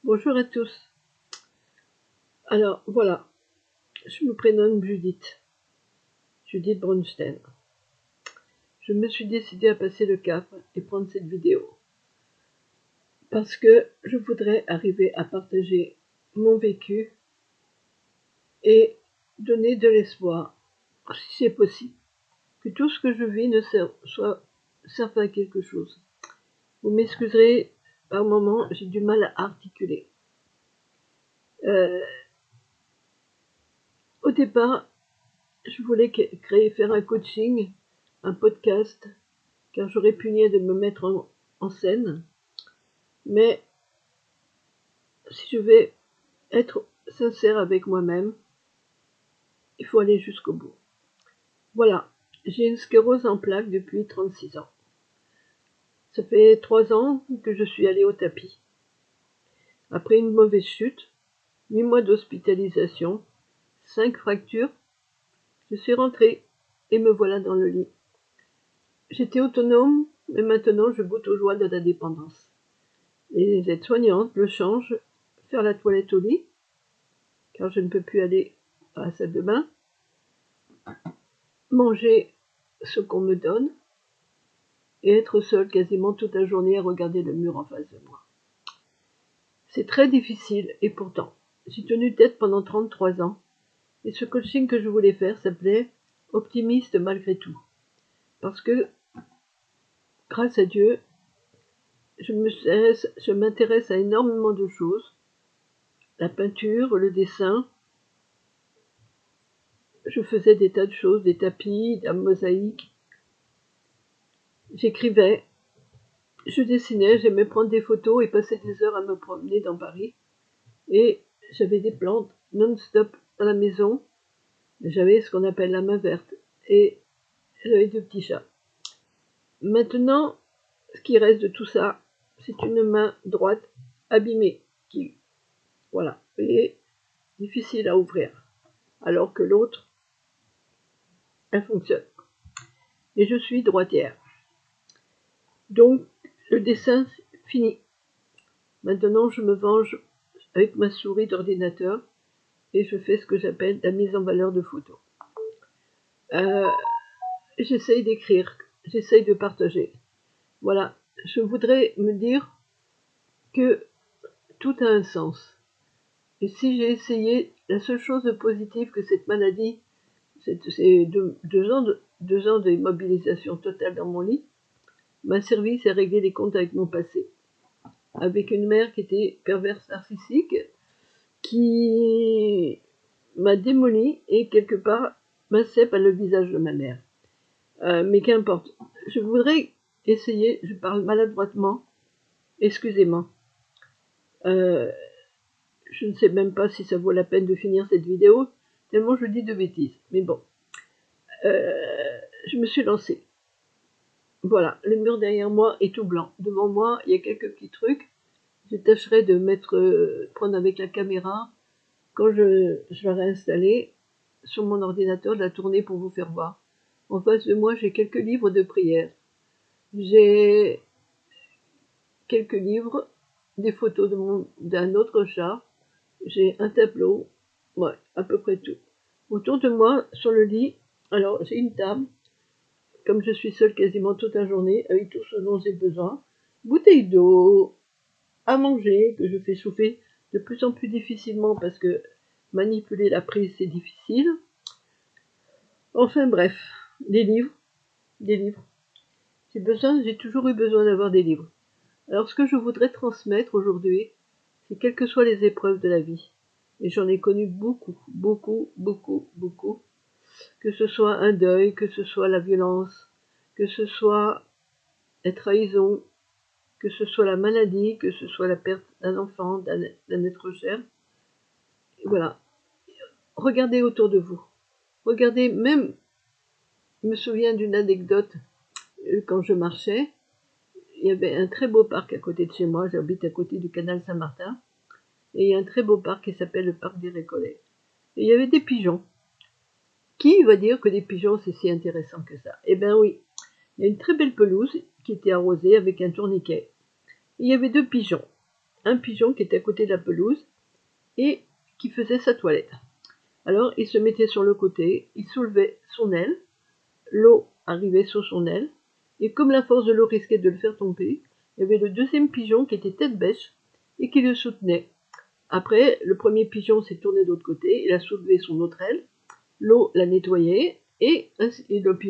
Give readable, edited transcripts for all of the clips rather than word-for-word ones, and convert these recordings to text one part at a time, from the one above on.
Bonjour à tous. Alors voilà, je me prénomme Judith Brunstein. Je me suis décidée à passer le cap et prendre cette vidéo parce que je voudrais arriver à partager mon vécu et donner de l'espoir, si c'est possible, que tout ce que je vis serve à quelque chose. Vous m'excuserez, par moments, j'ai du mal à articuler. Au départ, je voulais faire un coaching, un podcast, car je répugnais de me mettre en scène. Mais si je vais être sincère avec moi-même, il faut aller jusqu'au bout. Voilà, j'ai une sclérose en plaques depuis 36 ans. Ça fait 3 ans que je suis allée au tapis. Après une mauvaise chute, 8 mois d'hospitalisation, 5 fractures, je suis rentrée et me voilà dans le lit. J'étais autonome, mais maintenant je goûte aux joies de la dépendance. Les aides-soignantes me changent, faire la toilette au lit, car je ne peux plus aller à la salle de bain, manger ce qu'on me donne et être seule quasiment toute la journée à regarder le mur en face de moi. C'est très difficile et pourtant, j'ai tenu tête pendant 33 ans et ce coaching que je voulais faire s'appelait « Optimiste malgré tout ». Parce que, grâce à Dieu, je m'intéresse à énormément de choses. La peinture, le dessin, je faisais des tas de choses, des tapis, de la mosaïque. J'écrivais, je dessinais, j'aimais prendre des photos et passer des heures à me promener dans Paris. Et j'avais des plantes non-stop à la maison. J'avais ce qu'on appelle la main verte. Et j'avais 2 petits chats. Maintenant, ce qui reste de tout ça, c'est une main droite abîmée, qui, voilà, est difficile à ouvrir. Alors que l'autre, elle fonctionne. Et je suis droitière. Donc, le dessin, fini. Maintenant, je me venge avec ma souris d'ordinateur et je fais ce que j'appelle la mise en valeur de photos. J'essaye d'écrire, j'essaye de partager. Voilà, je voudrais me dire que tout a un sens. Et si j'ai essayé, la seule chose de positive que cette maladie, c'est 2 ans d'immobilisation totale dans mon lit, m'a servi, c'est régler les comptes avec mon passé. Avec une mère qui était perverse narcissique, qui m'a démoli et quelque part m'incèpe à le visage de ma mère. Mais qu'importe. Je voudrais essayer, je parle maladroitement, excusez-moi. Je ne sais même pas si ça vaut la peine de finir cette vidéo, tellement je dis de bêtises. Mais bon, je me suis lancée. Voilà, le mur derrière moi est tout blanc. Devant moi, il y a quelques petits trucs. Je tâcherai de prendre avec la caméra, quand je l'aurai installée sur mon ordinateur, de la tourner pour vous faire voir. En face de moi, j'ai quelques livres de prière. J'ai quelques livres, des photos d'un autre chat. J'ai un tableau, ouais, à peu près tout. Autour de moi, sur le lit, alors j'ai une table, comme je suis seule quasiment toute la journée, avec tout ce dont j'ai besoin. Bouteille d'eau, à manger, que je fais chauffer de plus en plus difficilement parce que manipuler la prise, c'est difficile. Enfin bref, des livres. J'ai toujours eu besoin d'avoir des livres. Alors ce que je voudrais transmettre aujourd'hui, c'est quelles que soient les épreuves de la vie, et j'en ai connu beaucoup, que ce soit un deuil, que ce soit la violence, que ce soit la trahison, que ce soit la maladie, que ce soit la perte d'un enfant, d'un être cher. Et voilà. Regardez autour de vous. Regardez, même, je me souviens d'une anecdote, quand je marchais, il y avait un très beau parc à côté de chez moi, j'habite à côté du canal Saint-Martin, et il y a un très beau parc qui s'appelle le parc des Récollets. Et il y avait des pigeons. Qui va dire que des pigeons c'est si intéressant que ça? Eh bien oui, il y a une très belle pelouse qui était arrosée avec un tourniquet. Il y avait 2 pigeons. un pigeon qui était à côté de la pelouse et qui faisait sa toilette. Alors il se mettait sur le côté, il soulevait son aile, l'eau arrivait sur son aile, et comme la force de l'eau risquait de le faire tomber, il y avait le deuxième pigeon qui était tête bêche et qui le soutenait. Après, le premier pigeon s'est tourné de l'autre côté, il a soulevé son autre aile, l'eau l'a nettoyé, et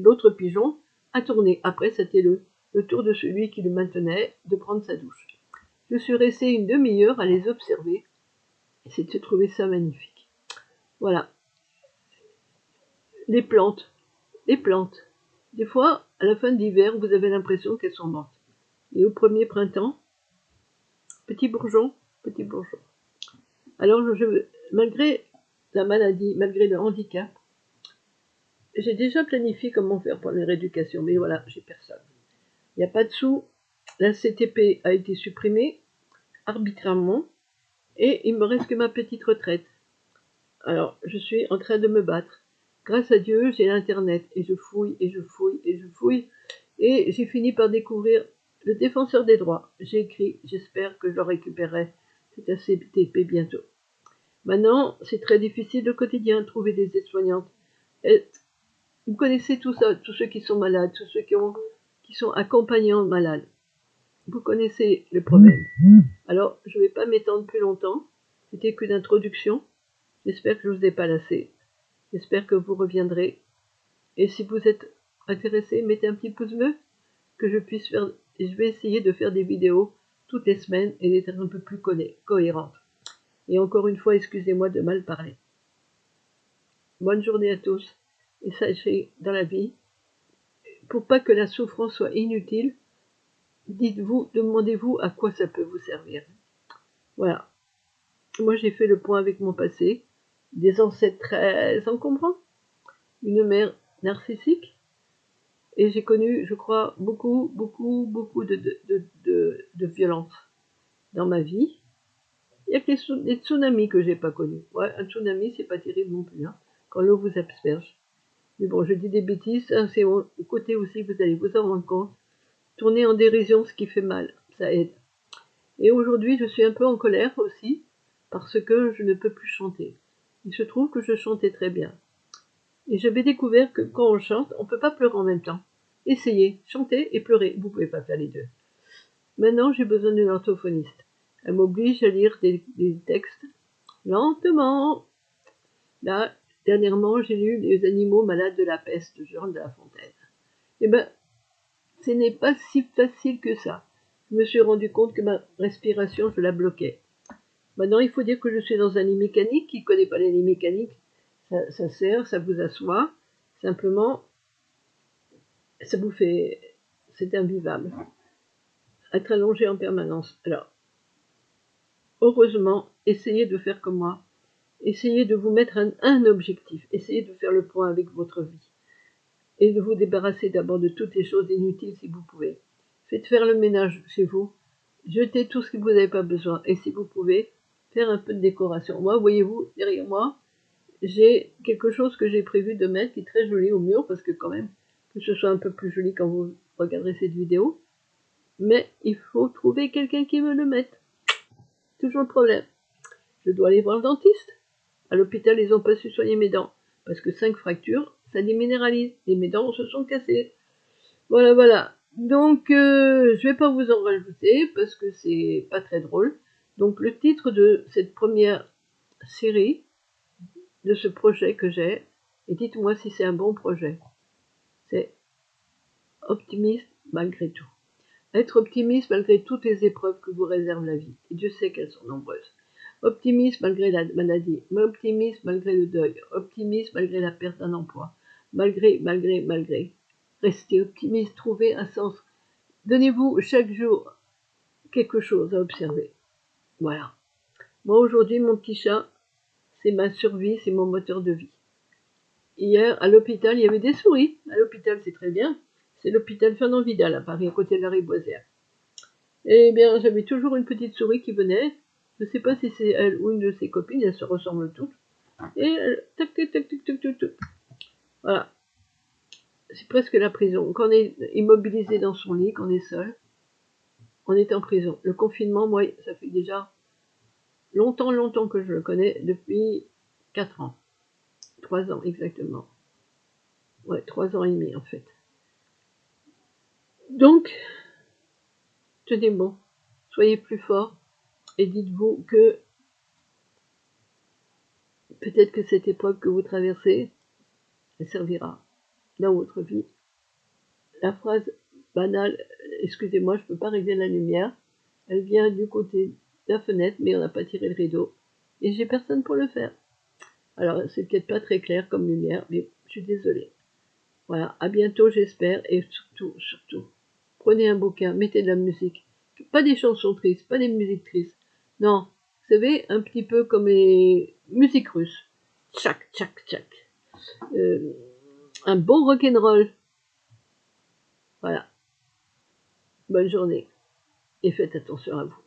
l'autre pigeon a tourné. Après, c'était le tour de celui qui le maintenait de prendre sa douche. Je suis restée une demi-heure à les observer, et c'était trouvé ça magnifique. Voilà. Les plantes. Les plantes. Des fois, à la fin de l'hiver, vous avez l'impression qu'elles sont mortes. Et au premier printemps, petits bourgeons, petits bourgeons. Alors, malgré la maladie, malgré le handicap, j'ai déjà planifié comment faire pour la rééducation, mais voilà, j'ai personne. Il n'y a pas de sous. La CTP a été supprimée arbitrairement et il me reste que ma petite retraite. Alors, je suis en train de me battre. Grâce à Dieu, j'ai l'internet et je fouille et je fouille et je fouille et j'ai fini par découvrir le défenseur des droits. J'ai écrit, j'espère que je le récupérerai cette ACTP bientôt. Maintenant, c'est très difficile au quotidien de trouver des aides-soignantes. Vous connaissez tout ça, tous ceux qui sont malades, tous ceux qui sont accompagnants de malades. Vous connaissez le problème. Alors, je ne vais pas m'étendre plus longtemps. C'était qu'une introduction. J'espère que je ne vous ai pas lassé. J'espère que vous reviendrez. Et si vous êtes intéressé, mettez un petit pouce bleu que je puisse faire. Je vais essayer de faire des vidéos toutes les semaines et d'être un peu plus cohérente. Et encore une fois, excusez-moi de mal parler. Bonne journée à tous. Et sachez, dans la vie, pour pas que la souffrance soit inutile, dites-vous, demandez-vous à quoi ça peut vous servir. Voilà. Moi, j'ai fait le point avec mon passé, des ancêtres très encombrants, une mère narcissique, et j'ai connu, je crois, beaucoup de violence dans ma vie. Il y a que les tsunamis que j'ai pas connus. Ouais, un tsunami, c'est pas terrible non plus, hein, quand l'eau vous asperge. Mais bon, je dis des bêtises, hein, c'est au côté aussi, vous allez vous en rendre compte. Tourner en dérision ce qui fait mal, ça aide. Et aujourd'hui, je suis un peu en colère aussi, parce que je ne peux plus chanter. Il se trouve que je chantais très bien. Et j'avais découvert que quand on chante, on ne peut pas pleurer en même temps. Essayez, chantez et pleurez, vous ne pouvez pas faire les deux. Maintenant, j'ai besoin d'une orthophoniste. Elle m'oblige à lire des textes lentement. Là, dernièrement, j'ai lu Les animaux malades de la peste de Jean de La Fontaine. Eh ben, ce n'est pas si facile que ça. Je me suis rendu compte que ma respiration, je la bloquais. Maintenant, il faut dire que je suis dans un lit mécanique. Qui ne connaît pas les lits mécaniques, ça sert, ça vous assoit. Simplement, ça vous fait... C'est invivable. Être allongé en permanence. Alors, heureusement, essayez de faire comme moi. Essayez de vous mettre un objectif. Essayez de faire le point avec votre vie. Et de vous débarrasser d'abord de toutes les choses inutiles si vous pouvez. Faites faire le ménage chez vous. Jetez tout ce que vous n'avez pas besoin. Et si vous pouvez, faire un peu de décoration. Moi, voyez-vous, derrière moi, j'ai quelque chose que j'ai prévu de mettre qui est très joli au mur, parce que quand même, que ce soit un peu plus joli quand vous regarderez cette vidéo. Mais il faut trouver quelqu'un qui me le mette. Toujours le problème. Je dois aller voir le dentiste. À l'hôpital, ils n'ont pas su soigner mes dents. Parce que 5 fractures, ça déminéralise. Et mes dents se sont cassées. Voilà, voilà. Donc, je vais pas vous en rajouter, parce que c'est pas très drôle. Donc, le titre de cette première série, de ce projet que j'ai, et dites-moi si c'est un bon projet. C'est optimiste malgré tout. Être optimiste malgré toutes les épreuves que vous réserve la vie. Et Dieu sait qu'elles sont nombreuses. Optimiste malgré la maladie. Optimiste malgré le deuil. Optimiste malgré la perte d'un emploi. Malgré. Restez optimiste, trouvez un sens. Donnez-vous chaque jour quelque chose à observer. Voilà. Moi aujourd'hui, mon petit chat, c'est ma survie, c'est mon moteur de vie. Hier, à l'hôpital, il y avait des souris. À l'hôpital, c'est très bien. C'est l'hôpital Fernand Vidal, à Paris, à côté de la Riboisière. Eh bien, j'avais toujours une petite souris qui venait. Je ne sais pas si c'est elle ou une de ses copines, elles se ressemblent toutes. Et tac, tac, tac, tac, tac, tac, tac. Voilà. C'est presque la prison. Quand on est immobilisé dans son lit, quand on est seul, on était en prison. Le confinement, moi, ça fait déjà longtemps que je le connais, depuis 4 ans. 3 ans, exactement. Ouais, 3 ans et demi, en fait. Donc, tenez bon, soyez plus forts et dites-vous que peut-être que cette épreuve que vous traversez, elle servira dans votre vie. La phrase banale, excusez-moi, je ne peux pas régler la lumière, elle vient du côté de la fenêtre, mais on n'a pas tiré le rideau. Et j'ai personne pour le faire. Alors, c'est peut-être pas très clair comme lumière, mais je suis désolée. Voilà, à bientôt, j'espère, et surtout, prenez un bouquin, mettez de la musique. Pas des chansons tristes, pas des musiques tristes. Non, vous savez, un petit peu comme les musiques russes. Tchac, tchac, tchac. Un bon rock'n'roll. Voilà. Bonne journée et faites attention à vous.